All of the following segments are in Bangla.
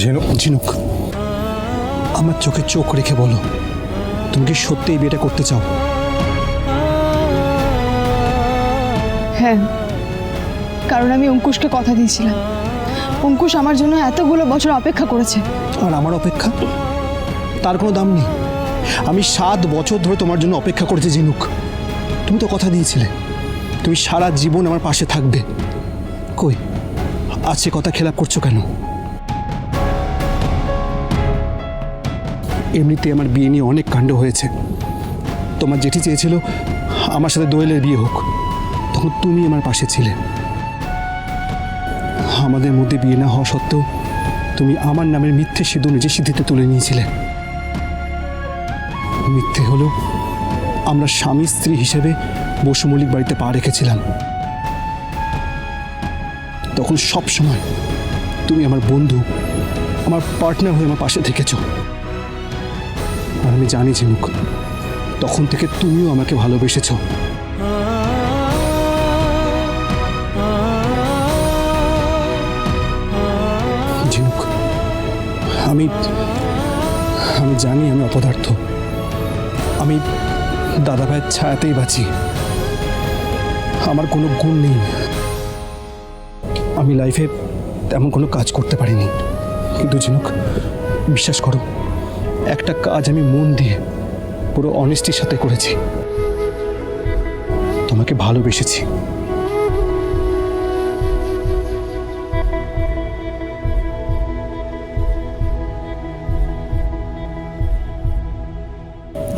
ঝিনুক, আমার চোখে চোখ রেখে বলো, তুমি কি সত্যি এই বিয়েটা করতে চাও? হ্যাঁ, কারণ আমি অঙ্কুশকে কথা দিয়েছিলাম। অঙ্কুশ আমার জন্য এতগুলো বছর অপেক্ষা করেছে। আর আমার অপেক্ষা তার কোনো দাম নেই। আমি 7 বছর ধরে তোমার জন্য অপেক্ষা করেছি ঝিনুক। তুমি তো কথা দিয়েছিলে তুমি সারা জীবন আমার পাশে থাকবে। কই আজকে কথা খেলাপ করছো কেন? এমনিতে আমার বিয়ে নিয়ে অনেক কাণ্ড হয়েছে। তোমার জেঠি চেয়েছিল আমার সাথে দোয়েলের বিয়ে হোক, তখন তুমি আমার পাশে ছিলে। আমাদের মধ্যে বিয়ে না হওয়া সত্ত্বেও তুমি আমার নামের মিথ্যে সিঁদুর নিজের সিদ্ধিতে তুলে নিয়েছিলে। মিথ্যে হলেও আমরা স্বামী স্ত্রী হিসেবে বসু মল্লিক বাড়িতে পা রেখেছিলাম। তখন সব সময় তুমি আমার বন্ধু, আমার পার্টনার হয়ে আমার পাশে থেকেছ। আর আমি জানি ঝিনুক, তখন থেকে তুমিও আমাকে ভালোবেসেছ। ঝিনুক, আমি জানি আমি অপদার্থ। আমি দাদা ভাইয়ের ছায়াতেই বাঁচি। আমার কোনো গুণ নেই। আমি লাইফে তেমন কোনো কাজ করতে পারিনি, কিন্তু ঝিনুক বিশ্বাস করো, একটা কাজ আমি মন দিয়ে পুরো অনেস্টির সাথে করেছি। তোমাকে ভালোবেসেছি।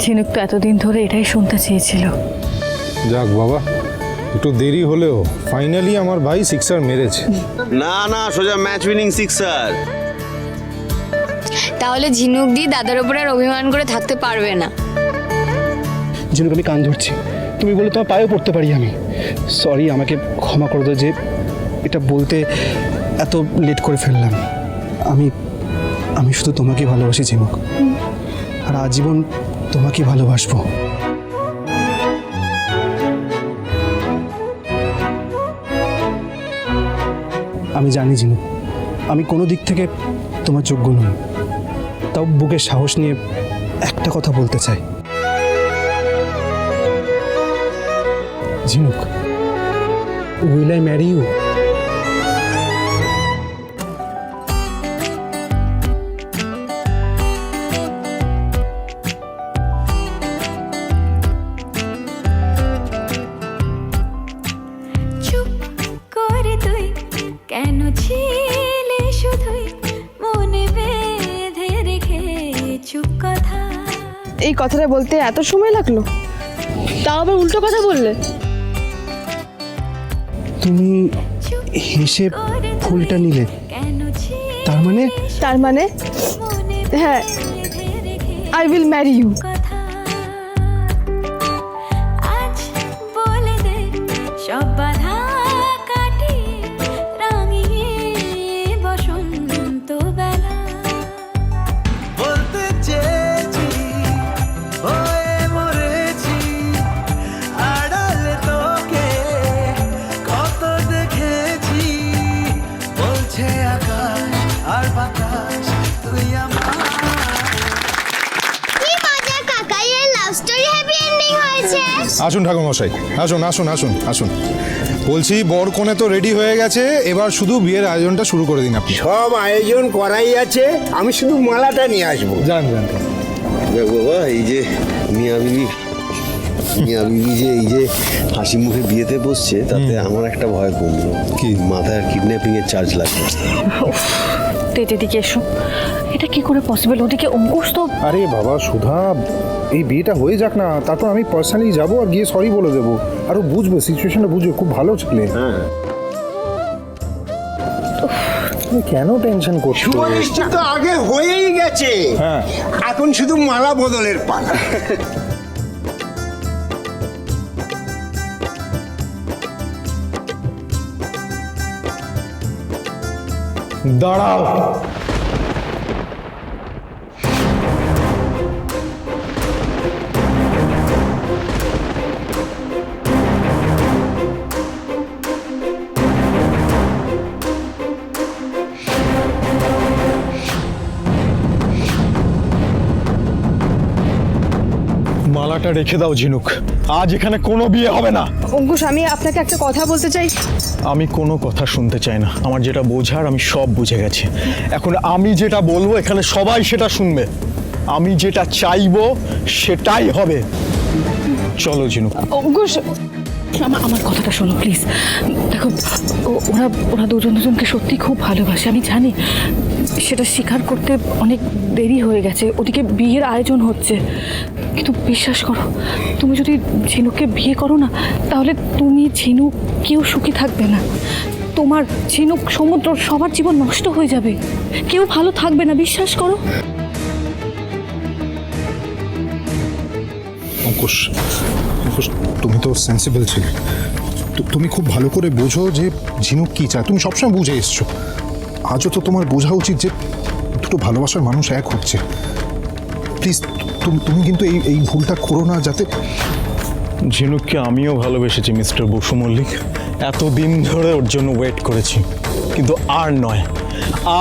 ঝিনুক তো এতদিন ধরে এটাই শুনতে চেয়েছিল। যাক বাবা, একটু দেরি হলেও ফাইনালি আমার ভাই সিক্সার মেরেছে। না না, সোজা ম্যাচ উইনিং সিক্সার। তাহলে ঝিনুক দি দাদার উপর আর অভিমান করে থাকতে পারবে না। ঝিনুক, আমি কান ধরছি, তুমি বলে তোমার পায়েও পড়তে পারি আমি। সরি, আমাকে ক্ষমা করে দাও যে এটা বলতে এত লেট করে ফেললাম। আমি শুধু তোমাকে ভালোবাসি ঝিনুক, আর আজীবন তোমাকে ভালোবাসবো। আমি জানি ঝিনুক, আমি কোনো দিক থেকে তোমার যোগ্য নই, তাও বুকে সাহস নিয়ে একটা কথা বলতে চাই। ঝিনুক, উইল আই ম্যারি ইউ? কেন ছিলে শুধুই মনে বেঁধে রেখে চুপ কথা? এই কথাটা বলতে এত সময় লাগলো, তাও আবার উল্টো কথা বললে। তুমি হেসে ফুলটা নিলে, তার মানে হ্যাঁ, আই উইল ম্যারি ইউ। আজ বলে দে সব বাধা কাটিয়ে রাঙিয়ে বসন্ত বেলা। বলতে চেয়েছি হয়ে মরেছি, আড়ালে তোকে কত দেখেছি। বলছে আকাশ আর বাতাস তুই আমার। কি মজা কাকা, এই লাভ স্টোরি হ্যাপি এন্ডিং হয়েছে। আসুন ঠাকুর মশাই, আসুন আসুন আসুন আসুন। বলছি বর কনে তো রেডি হয়ে গেছে, এবার শুধু বিয়ের আয়োজনটা শুরু করে দিন আপনি। সব আয়োজন করাই আছে, আমি শুধু মালাটা নিয়ে আসবো। যান যান। দেখ বাবা, এই যে মিয়া বিবি যে এই যে হাসি মুখে বিয়েতে বসছে, তাতে আমার একটা ভয় কমলো। কি? মাথায় কিডন্যাপিং এর চার্জ লাগবে। তেতে দিকে এসো, এটা কি করে পসিবল? ওদিকে অঙ্কুশ তো। আরে বাবা সুধা, এই বিয়েটা হয়ে যাক না, তারপর আমি পার্সোনালি যাবো আর গিয়ে সরি বলে দেবো। আরও বুঝবে, সিচুয়েশনটা বুঝবে, খুব ভালো ছেলে। হ্যাঁ, তুমি কেন টেনশন করছো? সুপারিশটা তো আগে হয়েই গেছে, হ্যাঁ। এখন শুধু মালা বদলের পালা। দাঁড়াও। বিবাহটা রেখে দাও ঝিনুক, আজ এখানে কোনো বিয়ে হবে না। অঙ্কুশ, আমি আপনাকে একটা কথা বলতে চাই। আমি কোনো কথা শুনতে চাই না, আমার যেটা বোঝার আমি সব বুঝে গেছি। এখন আমি যেটা বলবো এখানে সবাই সেটা শুনবে, আমি যেটা চাইবো সেটাই হবে। চলো ঝিনুক। অঙ্কুশ, আমার কথাটা শোনো প্লিজ। দেখো, ওরা ওরা দুজনকে সত্যি খুব ভালোবাসে, আমি জানি। সেটা স্বীকার করতে অনেক দেরি হয়ে গেছে, ওদিকে বিয়ের আয়োজন হচ্ছে। কিন্তু বিশ্বাস করো, তুমি যদি ঝিনুককে বিয়ে করো না, তাহলে তুমি, ঝিনুক, কেউ সুখী থাকবে না। তোমার, ঝিনুক, সমুদ্র, সবার জীবন নষ্ট হয়ে যাবে, কেউ ভালো থাকবে না, বিশ্বাস করো। অঙ্কুশ, অঙ্কুশ, তুমি তো সেন্সিবল ছিলে, তুমি খুব ভালো করে বোঝো যে ঝিনুক কী চায়, তুমি সবসময় বুঝে এসছো। আজও তো তোমার বোঝা উচিত যে দুটো ভালোবাসার মানুষ এক হচ্ছে। প্লিজ তুমি কিন্তু এই ভুলটা করো না, যাতে। ঝিনুককে আমিও ভালোবেসেছি মিস্টার বসু মল্লিক, এতদিন ধরে ওর জন্য ওয়েট করেছি, কিন্তু আর নয়,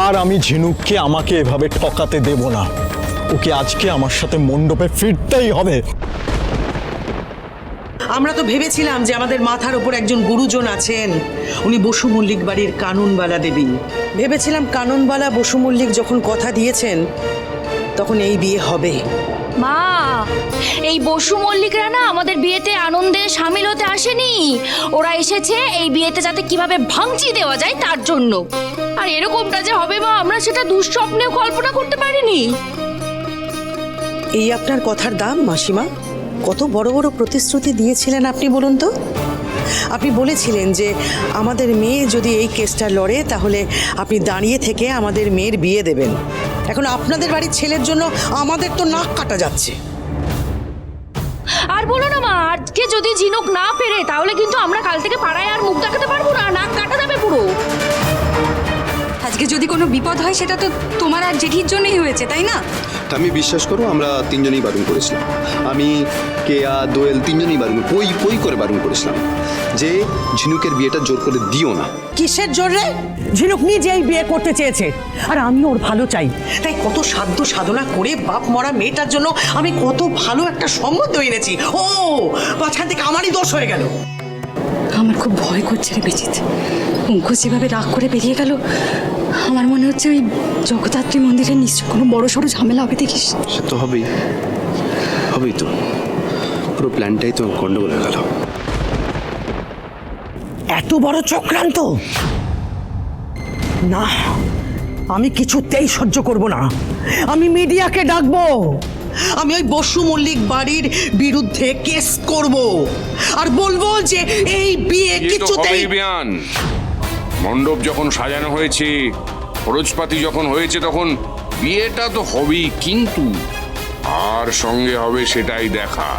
আর আমি ঝিনুককে আমাকে এভাবে ঠকাতে দেব না। ওকে আজকে আমার সাথে মণ্ডপে ফিরতেই হবে। আমরা তো ভেবেছিলাম যে আমাদের মাথার উপর একজন গুরুজন আছেন, উনি বসু মল্লিক বাড়ির কানুনবালা দেবী। ভেবেছিলাম কানুনবালা বসু মল্লিক যখন কথা দিয়েছেন তখন এই বিয়ে হবে। মা, এই বসু মল্লিকরা না আমাদের বিয়েতে আনন্দে সামিল হতে আসেনি, ওরা এসেছে এই বিয়েতে যাতে কিভাবে ভাঙচি দেওয়া যায় তার জন্য। আর এরকমটা যে হবে মা, আমরা সেটা দুঃস্বপ্নেও কল্পনা করতে পারিনি। এই আপনার কথার দাম মাসিমা? কত বড় বড় প্রতিশ্রুতি দিয়েছিলেন আপনি বলুন তো। আপনি বলেছিলেন যে আমাদের মেয়ে যদি এই কেসটা লড়ে তাহলে আপনি দাঁড়িয়ে থেকে আমাদের মেয়ের বিয়ে দেবেন। এখন আপনাদের বাড়ির ছেলের জন্য আমাদের তো নাক কাটা যাচ্ছে। আর বলো না মা, আজকে যদি ঝিনুক না ফেরে তাহলে কিন্তু আমরা কাল থেকে পাড়ায় আর মুখ দেখাতে পারবো না, নাক কাটা যাবে পুরো। আজকে যদি কোনো বিপদ হয় সেটা তো তোমার আর জেঠির জন্যই হয়েছে, তাই না? আমি বিশ্বাস করো, আমরা তিনজনেই বারণ করেছিলাম। আমি, কেয়া, দোয়েল তিনজনেই বারণ, পই করে বারণ করেছিলাম যে ঝিনুকের বিয়েটা জোর করে দিও না। কিসের জোরে? ঝিনুক নিজেই বিয়ে করতে চেয়েছে, আর আমি ওর ভালো চাই। তাই কত সাধ্য সাধনা করে বাপ মরা মেয়েটার জন্য আমি কত ভালো একটা সম্বন্ধ এনেছি। ও মাঝখান থেকে আমারই দোষ হয়ে গেল। আমার খুব ভয় করছে রে বিজিত। অঙ্কুশ যেভাবে রাগ করে বেরিয়ে গেল, আমার মনে হচ্ছে ওই জগদ্ধাত্রী মন্দিরে নিশ্চয় কোনো বড় সড়ো ঝামেলা হবে, দেখিস। সে তো হবেই তো, পুরো প্ল্যানটাই তো গন্ডগোল হয়ে গেল। এত বড় চক্রান্ত না, আমি কিছুতেই সহ্য করব না। আমি মিডিয়াকে ডাকবো, আমি ওই বসু মল্লিক বাড়ির বিরুদ্ধে কেস করব আর বলবো যে এই বিয়ে কিছুতেই। মণ্ডপ যখন সাজানো হয়েছে, খরচপাতি যখন হয়েছে, তখন বিয়েটা তো হবেই, কিন্তু আর সঙ্গে হবে সেটাই দেখা।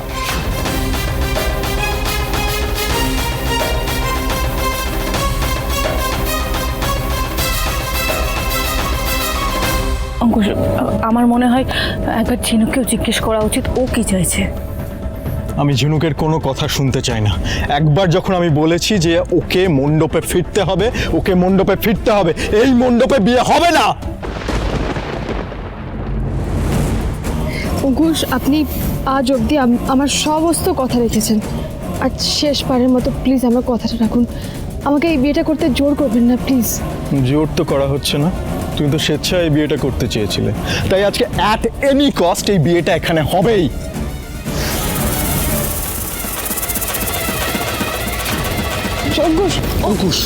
অঙ্কুশ, আমার মনে হয় একবার ঝিনুককেও জিজ্ঞেস করা উচিত ও কি চাইছে। আমি ঝিনুকের কোনো কথা শুনতে চাই না। একবার যখন আমি বলেছি যে ওকে মণ্ডপে ফিরতে হবে, ওকে মণ্ডপে ফিরতে হবে, এই মণ্ডপে বিয়ে হবে না। অঙ্কুশ, আপনি আজ অবধি আমার সমস্ত কথা রেখেছেন, আর শেষবারের মতো প্লিজ আমার কথাটা রাখুন। আমাকে এই বিয়েটা করতে জোর করবেন না প্লিজ। জোর তো করা হচ্ছে না, তুমি তো স্বেচ্ছায় এই বিয়েটা করতে চেয়েছিলে, তাই আজকে অ্যাট এনি কস্ট এই বিয়েটা এখানে হবেই। অঙ্কুশ, অঙ্কুশ,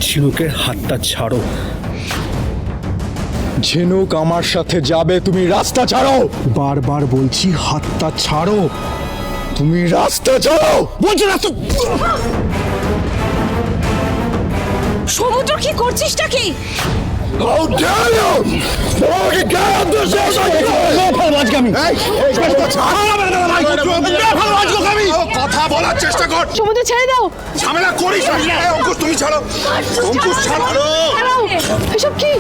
ঝিনুকের হাতটা ছাড়ো। ঝিনুক আমার সাথে যাবে, তুমি রাস্তা ছাড়ো। বারবার বলছি হাতটা ছাড়ো। তুমি রাস্তা ছাড়ো বলছো না তো। সমুদ্র, কি করছিসটা কি? How dare you! তোমাকে কে আদেশ কথা বলার চেষ্টা কর। সমুদ্র ছেড়ে দাও। ঝামেলা করিস না। অঙ্কুশ তুমি ছাড়ো। অঙ্কুশ ছাড়ো। এসব কি?